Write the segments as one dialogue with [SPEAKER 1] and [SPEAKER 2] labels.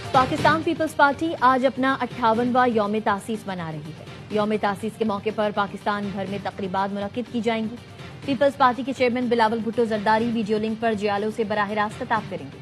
[SPEAKER 1] Pakistan peoples party आज अपना 58वां यौम तासीस मना रही है। यौम तासीस के मौके पर पाकिस्तान भर में तकरीबात मुनक्किद की जाएंगी। पीपल्स पार्टी के chairman Bilawal Bhutto Zardari video link पर जियालों से बराह रास्त खिताब करेंगे।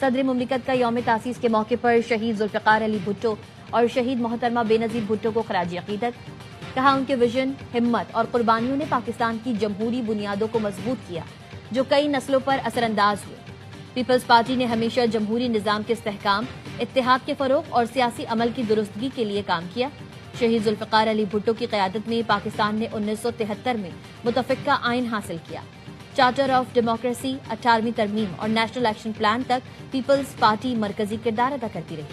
[SPEAKER 1] सदर मुमलिकत का यौम तासीस के मौके पर शहीद जुल्फ़िकार अली भुट्टो और शहीद मोहतरमा बेनज़ीर भुट्टो को खराज अक़ीदत। कहा, उनके विजन, हिम्मत और कुर्बानियों ने पाकिस्तान की जमहूरी बुनियादों को मजबूत किया, जो कई नस्लों पर असरअंदाज हुए। पीपल्स पार्टी ने हमेशा जमहूरी निज़ाम के इस्तेहकाम, इत्तेहाद के फरोग और सियासी अमल की दुरुस्तगी के लिए काम किया। शहीद जुल्फ़िकार अली भुट्टो की क़यादत में पाकिस्तान ने 1973 में मुतफ़िक़ा आइन हासिल किया। चार्टर ऑफ डेमोक्रेसी, 18वीं तरमीम और नेशनल एक्शन प्लान तक पीपल्स पार्टी मरकजी किरदार अदा करती रही।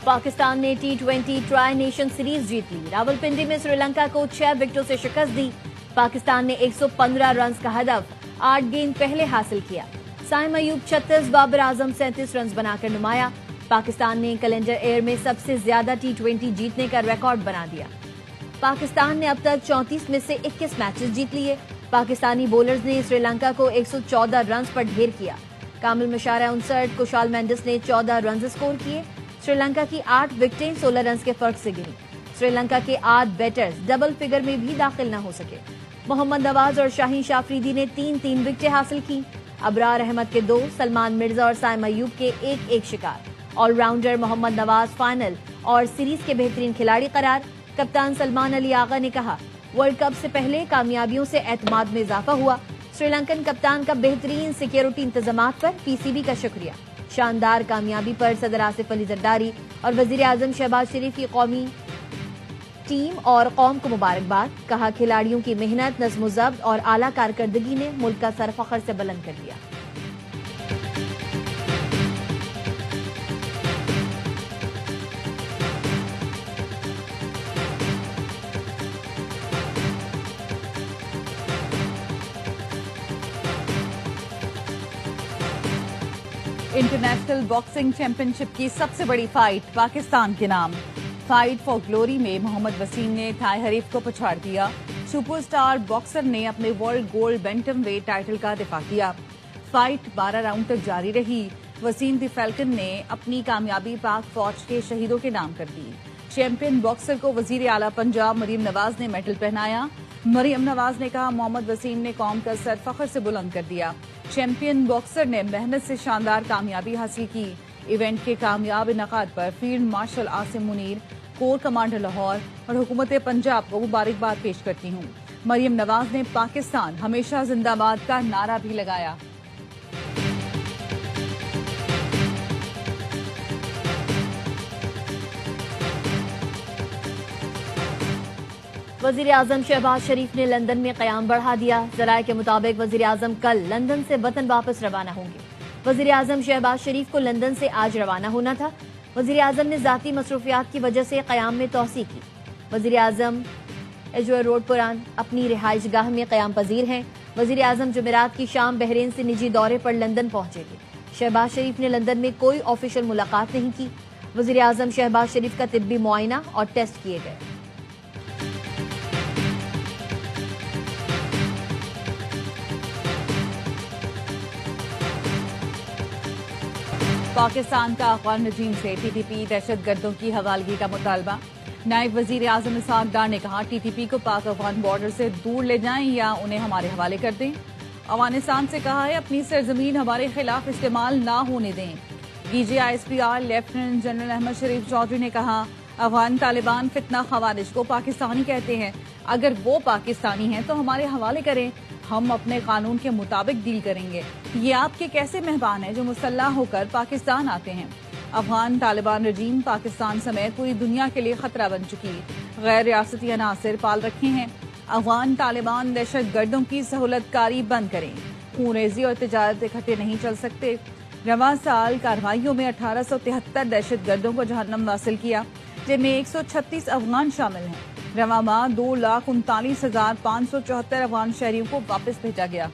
[SPEAKER 1] पाकिस्तान ने T20 ट्राई नेशन सीरीज जीत ली। रावलपिंडी में श्रीलंका को 6 विकेटों से शिकस्त दी। पाकिस्तान ने 115 रन का हदफ 8 गेंद पहले हासिल किया। साइम अयूब 36, बाबर आजम 37 रन बनाकर नुमाया। पाकिस्तान ने कैलेंडर एयर में सबसे ज्यादा T20 जीतने का रिकॉर्ड बना दिया। पाकिस्तान ने अब तक 34 में से 21 मैचेस जीत लिए। पाकिस्तानी बॉलर्स ने श्रीलंका को 114 रन पर ढेर किया। कामिल मुशारा 59, कुशाल मेंडिस ने 14 रन स्कोर किए। श्रीलंका की 8 विकेटें 16 रन के फर्क से गिरी। श्रीलंका के 8 बैटर्स डबल फिगर में भी दाखिल न हो सके। मोहम्मद नवाज और शाहीन शाफरीदी ने 3-3 विकेटें हासिल की। अबरार अहमद के 2, सलमान मिर्जा और साइम अयूब के 1-1 शिकार। ऑलराउंडर मोहम्मद नवाज फाइनल और सीरीज के बेहतरीन खिलाड़ी करार। कप्तान सलमान अली आगा ने कहा, वर्ल्ड कप से पहले कामयाबियों से एतमाद में इजाफा हुआ। श्रीलंकन कप्तान का बेहतरीन सिक्योरिटी इंतजामात पर पीसीबी का शुक्रिया। शानदार कामयाबी पर सदर आसिफ अली जरदारी और वजीर आजम शहबाज शरीफ की कौमी टीम और कौम को मुबारकबाद। कहा, खिलाड़ियों की मेहनत, नज़्म ज़ब्त और आला कारकर्दगी ने मुल्क का सर फख्र से बुलंद कर दिया।
[SPEAKER 2] इंटरनेशनल बॉक्सिंग चैंपियनशिप की सबसे बड़ी फाइट पाकिस्तान के नाम। फाइट फॉर ग्लोरी में मोहम्मद वसीम ने थाई हरीफ को पछाड़ दिया। सुपरस्टार बॉक्सर ने अपने world gold bantam weight title का दिफा किया। फाइट 12 राउंड तक जारी रही। वसीम द फैल्कन ने अपनी कामयाबी पाक फौज के शहीदों के नाम कर दी। चैंपियन बॉक्सर को वजीर आला पंजाब मरियम नवाज ने मेडल पहनाया। मरियम नवाज ने कहा, मोहम्मद वसीम ने कौम का सर फख्र से बुलंद कर दिया। चैंपियन बॉक्सर ने मेहनत से शानदार कामयाबी हासिल की। इवेंट के कामयाब इनकाद पर field marshal Asim Munir, core commander Lahore और हुकूमत पंजाब को मुबारकबाद पेश करती हूँ। मरियम नवाज ने पाकिस्तान हमेशा जिंदाबाद का नारा भी लगाया।
[SPEAKER 1] वजीर आजम शहबाज शरीफ ने लंदन में कयाम बढ़ा दिया। जराये के मुताबिक वजीर आजम कल लंदन से वतन वापस रवाना होंगे। वजीर आजम शहबाज शरीफ को लंदन से आज रवाना होना था। वजीर आजम ने जाती मसरूफियात की वजह से कयाम में तोसी की। वजीर आजम एजवर रोड पर अपनी रिहाइश गाह में कयाम पजीर हैं। वजीर आजम जुमेरात की शाम बहरीन से निजी दौरे पर लंदन पहुंचेंगे। शहबाज शरीफ ने लंदन में कोई ऑफिशियल मुलाकात नहीं की। वजीर आजम शहबाज शरीफ का तिब्बी मुआयना और टेस्ट किए गए।
[SPEAKER 2] पाकिस्तान का अफगान रजीम से टीटीपी दहशत गर्दों की हवालगी का मुतालबा। नायब वजीर आजम इसहाक डार ने कहा, टीटीपी को पाक अफगान बॉर्डर से दूर ले जाएं या उन्हें हमारे हवाले कर दें। अफगानिस्तान से कहा है, अपनी सरजमीन हमारे खिलाफ इस्तेमाल ना होने दें। DGISPR लेफ्टिनेंट जनरल अहमद शरीफ चौधरी ने कहा, अफगान तालिबान फितना खवारिज को पाकिस्तानी कहते हैं। अगर वो पाकिस्तानी हैं तो हमारे हवाले करें, हम अपने कानून के मुताबिक डील करेंगे। ये आपके कैसे मेहमान हैं जो मुसल्लह होकर पाकिस्तान आते हैं। अफगान तालिबान रजीम पाकिस्तान समेत पूरी दुनिया के लिए खतरा बन चुकी, गैर रियासती अनासिर पाल रखे हैं। अफगान तालिबान दहशत गर्दों की सहूलतकारी बंद करें। खूनरेजी और तिजारत इकट्ठे नहीं चल सकते। रवां साल कार्रवाइयों में 1873 दहशत गर्दों को जहन्नम हासिल किया, जिनमें 136 अफगान शामिल हैं। रवां माह 2,39,574 अफगान शहरियों को वापस भेजा गया।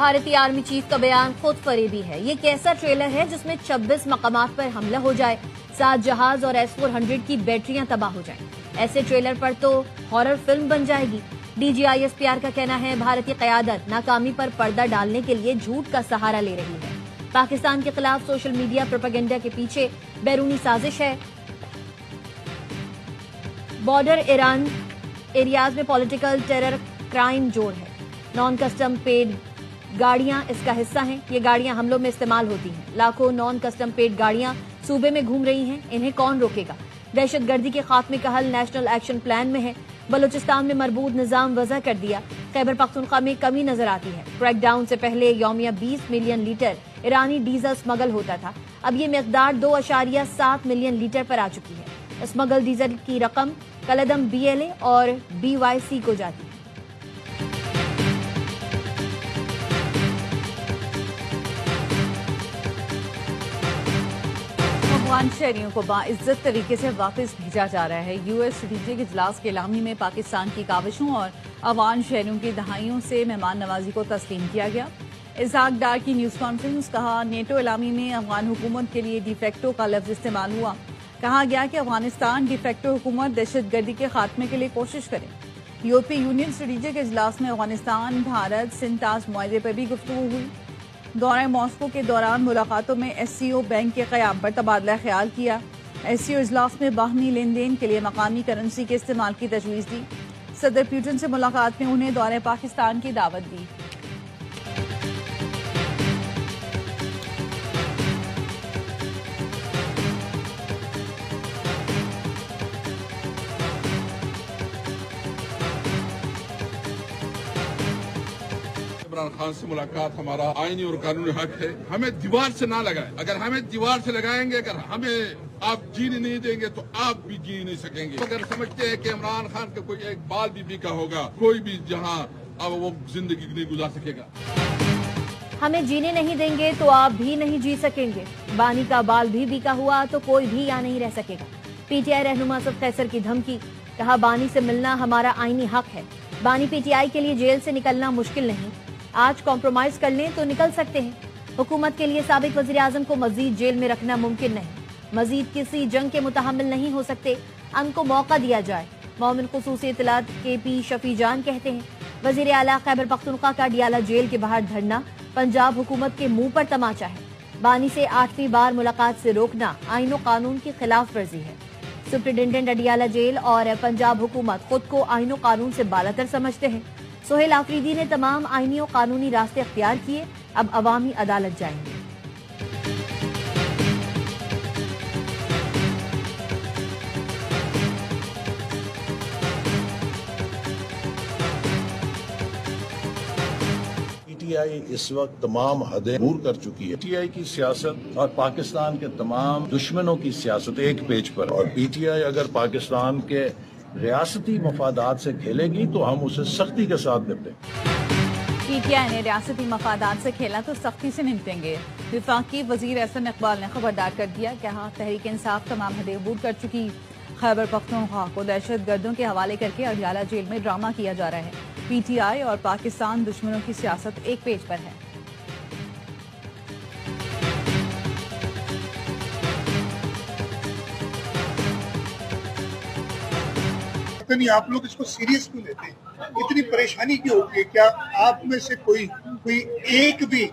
[SPEAKER 1] भारतीय आर्मी चीफ का बयान खुद फरेबी है। ये कैसा ट्रेलर है जिसमें 26 मकामात पर हमला हो जाए, 7 जहाज और S-400 की बैटरियां तबाह हो जाएं। ऐसे ट्रेलर पर तो हॉरर फिल्म बन जाएगी। DGISPR का कहना है भारतीय क़यादत नाकामी पर पर्दा डालने के लिए झूठ का सहारा ले रही है। पाकिस्तान के खिलाफ सोशल मीडिया प्रोपेगेंडा के पीछे बैरूनी साजिश है। बॉर्डर ईरान एरियाज में पॉलिटिकल टेरर क्राइम जोड़ है। नॉन कस्टम पेड गाड़ियां इसका हिस्सा हैं। ये गाड़ियां हमलों में इस्तेमाल होती हैं। लाखों नॉन कस्टम पेड गाड़ियां सूबे में घूम रही हैं। इन्हें कौन रोकेगा? दहशतगर्दी के खात्मे का हल नेशनल एक्शन प्लान में है। बलूचिस्तान में मरबूत निजाम वज़ा कर दिया। खैबर पख्तूनख्वा में कमी नजर आती है। क्रैकडाउन से पहले यौमिया 20 मिलियन लीटर ईरानी डीजल स्मगल होता था। अब ये मिकदार 2.7 मिलियन लीटर पर आ चुकी है। स्मगल डीजल की रकम कलदम BLA और BYC को जाती है।
[SPEAKER 2] अफगान शहरियों को बाइज्जत तरीके से वापस भेजा जा रहा है। US स्ट्रेटेजिक इजलास के इलामी में पाकिस्तान की काविशों और अफगान शहरियों की दहाइयों से मेहमान नवाजी को तस्लीम किया गया। इसहाक डार की न्यूज कॉन्फ्रेंस। कहा, नेटो इलामी में अफगान हुकूमत के लिए डिफेक्टो का लफ्ज इस्तेमाल हुआ। कहा गया कि अफगानिस्तान डिफेक्टो हुकूमत दहशतगर्दी के खात्मे के लिए कोशिश करे। यूरोपीय यूनियन स्ट्रेटेजिक इजलास में अफगानिस्तान, भारत, सिंध-ताज मुआहदे पर भी गुफ्तगू हुई। दौरे मॉस्को के दौरान मुलाकातों में SCO बैंक के क़याम पर तबादला ख्याल किया। SCO इजलास में बाहमी लेन देन के लिए मकामी करेंसी के इस्तेमाल की तजवीज़ दी। सदर पुतिन से मुलाकात में उन्हें दौरे पाकिस्तान की दावत दी।
[SPEAKER 3] इमरान खान से मुलाकात हमारा आईनी और कानूनी हक है। हमें दीवार से ना लगाए। अगर हमें दीवार से लगाएंगे, अगर हमें आप जीने नहीं देंगे तो आप भी जी नहीं सकेंगे। अगर समझते हैं कि इमरान खान का कोई एक बाल भी बिका होगा, कोई भी जहां अब वो जिंदगी नहीं गुजार सकेगा।
[SPEAKER 1] हमें जीने नहीं देंगे तो आप भी नहीं जी सकेंगे। बानी का बाल भी बिका हुआ तो कोई भी यहाँ नहीं रह सकेगा। PTI रहनुमा असद कैसर की धमकी। कहा, बानी से मिलना हमारा आईनी हक है। बानी PTI के लिए जेल से निकलना मुश्किल नहीं। आज कॉम्प्रोमाइज कर लें तो निकल सकते हैं। हुकूमत के लिए साबिक वज़ीर आज़म को मजीद जेल में रखना मुमकिन नहीं। मजीद किसी जंग के मुतहम्मिल नहीं हो सकते। उनको मौका दिया जाए। मोमिन खुसूसी इत्तलात KP शफी जान कहते हैं, वज़ीर आला खैबर पख्तूनख्वा का डियाला जेल के बाहर धरना पंजाब हुकूमत के मुंह पर तमाचा है। बानी से 8वीं बार मुलाकात से रोकना आईनो कानून की खिलाफ वर्जी है। सुप्रिंटेंडेंट अडियाला जेल और पंजाब हुकूमत खुद को आईनो कानून से बालातर समझते हैं। सोहेल आफरीदी ने तमाम आईनी और कानूनी रास्ते अख्तियार किए। अब अवामी अदालत जाएंगे।
[SPEAKER 4] PTI इस वक्त तमाम हदें दूर कर चुकी है। PTI की सियासत और पाकिस्तान के तमाम दुश्मनों की सियासत एक पेज पर, और PTI अगर पाकिस्तान के रियासती मफादात से खेलेगी तो हम उसे सख्ती के साथ निपटेंगे।
[SPEAKER 2] PTI ने रियासती मफादात से खेला तो सख्ती से निपटेंगे। वफाकी वजीर एहसन इकबाल ने खबरदार कर दिया। कहा, तहरीक इंसाफ तमाम हदें अबूर कर चुकी। खैबर पख्तूनख्वा को दहशत गर्दों के हवाले करके अडियाला जेल में ड्रामा किया जा रहा है। PTI और पाकिस्तान दुश्मनों की सियासत एक पेज पर है।
[SPEAKER 5] नहीं, आप लोग इसको सीरियस क्यों लेते हैं? इतनी परेशानी क्यों होती है? क्या आप में से कोई एक भी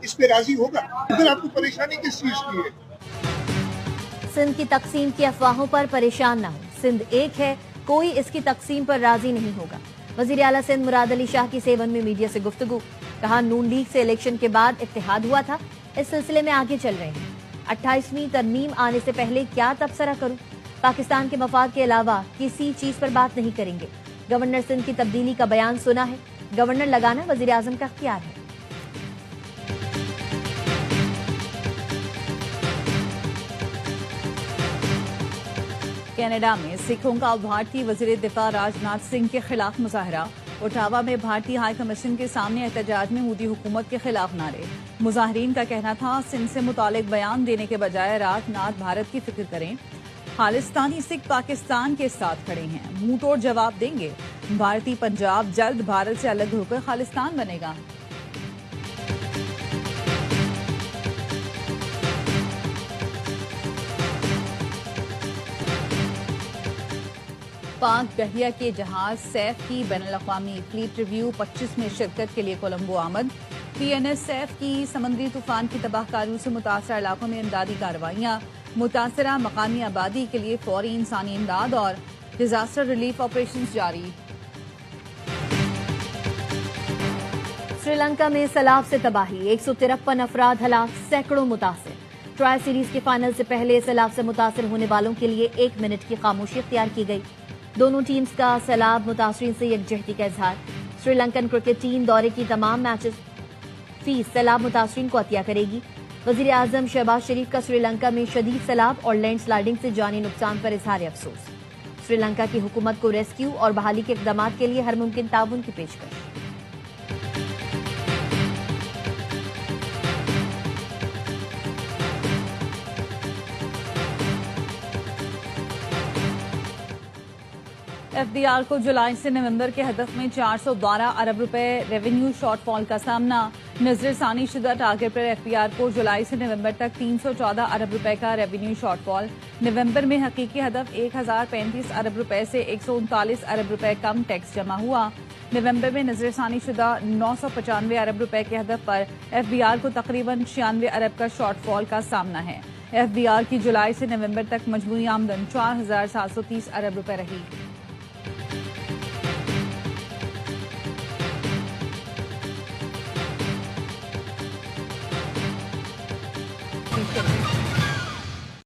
[SPEAKER 5] इस पे राजी होगा? अगर आपको परेशानी किस चीज की है?
[SPEAKER 1] सिंध की तकसीम की अफवाहों पर परेशान न हो। सिंध एक है, कोई इसकी तकसीम पर राजी नहीं होगा। वजीर आला सिंध मुराद अली शाह की 7 में मीडिया से गुफ्तगू। कहा, नून लीग से इलेक्शन के बाद इत्तेहाद हुआ था। इस सिलसिले में आगे चल रहे हैं। 28वीं तरमीम आने से पहले क्या तबसरा करूं? पाकिस्तान के मफाद के अलावा किसी चीज पर बात नहीं करेंगे। गवर्नर सिंध की तब्दीली का बयान सुना है। गवर्नर लगाना वजीर आजम का इख्तियार है।
[SPEAKER 2] कनाडा में सिखों का भारतीय वजीर दिफा राजनाथ सिंह के खिलाफ मुजाहरा। ओटावा में भारतीय हाई कमीशन के सामने एहतजाज में मोदी हुकूमत के खिलाफ नारे। मुजाहरीन का कहना था, सिंध से मुतालिक बयान देने के बजाय राजनाथ भारत की फिक्र करें। खालिस्तानी सिख पाकिस्तान के साथ खड़े हैं, मुंह तोड़ जवाब देंगे। भारतीय पंजाब जल्द भारत से अलग होकर खालिस्तान बनेगा। پاک بحریہ کے جہاز سیف کی بین الاقوامی فلیٹ ریویو 25 میں شرکت کے لیے کولمبو آمد. پی این ایس سیف کی سمندری طوفان کی تباہ کاریوں سے متاثرہ علاقوں میں امدادی کارروائیاں, متاثرہ مقامی آبادی کے لیے فوری انسانی امداد اور ڈیزاسٹر ریلیف آپریشنز جاری.
[SPEAKER 1] سری لنکا میں سیلاب سے تباہی, 153 افراد ہلاک, سینکڑوں متاثر. ٹرائی سیریز کے فائنل سے پہلے سیلاب سے متاثر ہونے والوں کے لیے 1 منٹ کی خاموشی اختیار کی گئی. دونوں ٹیمز کا سیلاب متاثرین سے یکجہتی کا اظہار. سری لنکن کرکٹ ٹیم دورے کی تمام میچز فیس سیلاب متاثرین کو عطیہ کرے گی. وزیر اعظم شہباز شریف کا سری لنکا میں شدید سیلاب اور لینڈ سلائیڈنگ سے جانی نقصان پر اظہار افسوس. سری لنکا کی حکومت کو ریسکیو اور بحالی کے اقدامات کے لیے ہر ممکن تعاون کی پیشکش.
[SPEAKER 2] ایف ڈی آر کو جولائی سے نومبر کے ہدف میں 412 ارب روپے ریونیو شارٹ فال کا سامنا. نظر ثانی شدہ ٹارگٹ پر ایف ڈی آر کو جولائی سے نومبر تک 314 ارب روپے کا ریونیو شارٹ فال. نومبر میں حقیقی ہدف 1035 ارب روپے سے 139 ارب روپے کم ٹیکس جمع ہوا. نومبر میں نظر ثانی شدہ 995 ارب روپے کے ہدف پر ایف ڈی آر کو تقریباً 96 ارب کا شارٹ فال کا سامنا ہے. ایف ڈی آر کی جولائی سے نومبر تک مجموعی آمدن 4730 ارب روپے رہی.